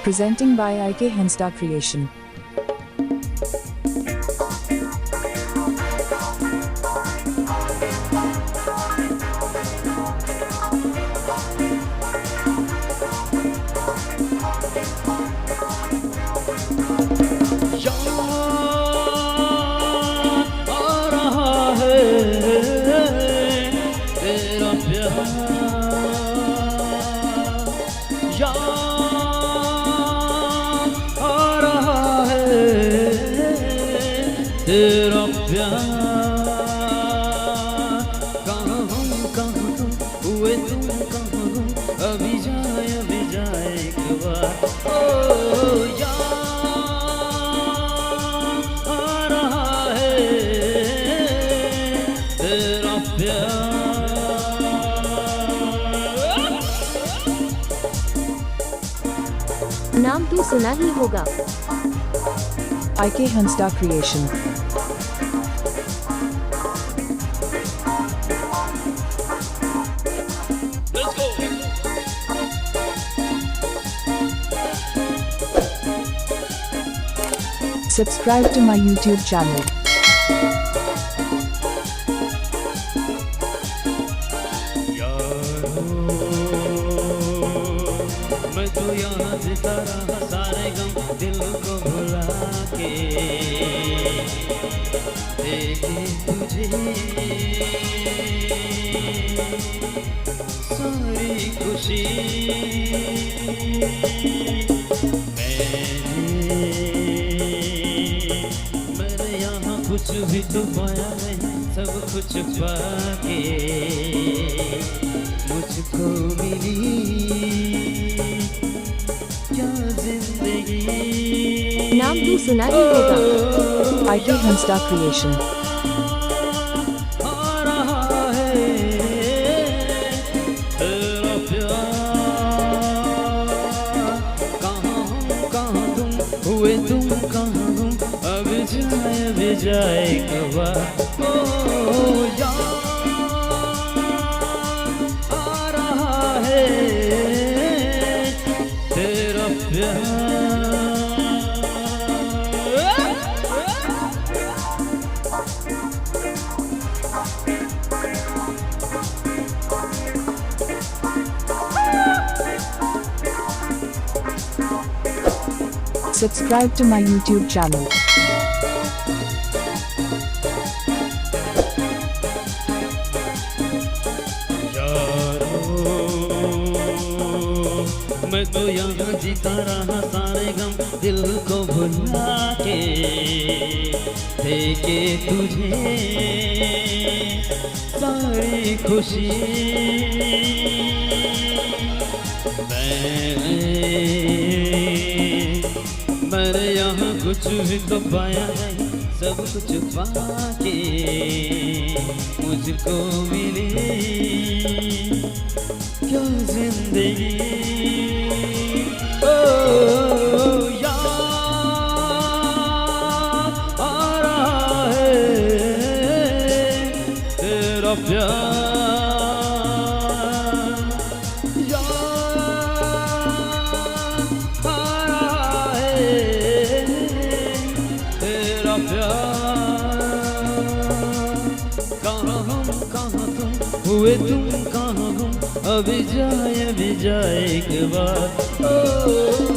Presenting by IK Hansda Creation. तेरा प्यार कहाँ हम कहाँ तुम हुए तुम कहाँ हम अभी जाए एक बार ओ याद आ रहा है तेरा प्यार। नाम तो सुना ही होगा। IK Hansda Creation. Subscribe to my YouTube channel. मैं तो यहाँ जीता रहा सारे गम दिल को भुला के देखे तुझे सारी खुशी मैंने यहाँ कुछ भी तो पाया नहीं सब कुछ पाके मुझको मिली क्या जिंदगी। नाम तो सुना ही होगा। IK Hansda Creation. आ रहा है तेरा प्यार कहाँ हम कहाँ तुम हुए तुम कहाँ हम अब जाए कब ओ याद आ रहा है तेरा प्यार। Subscribe to my YouTube channel. मैं तो यहाँ जीता रहा सारे गम दिल को भुला के देखे तुझे सारी खुशी मैंने यहाँ कुछ भी तो पाया नहीं सब कुछ पाके मुझको मिली क्या जिंदगी। ओ याद आ रहा है तेरा प्यार याद आ रहा है तेरा प्यार कहाँ हम कहाँ तुम हुए तुम कहाँ हम अभी जाए एक बार ओ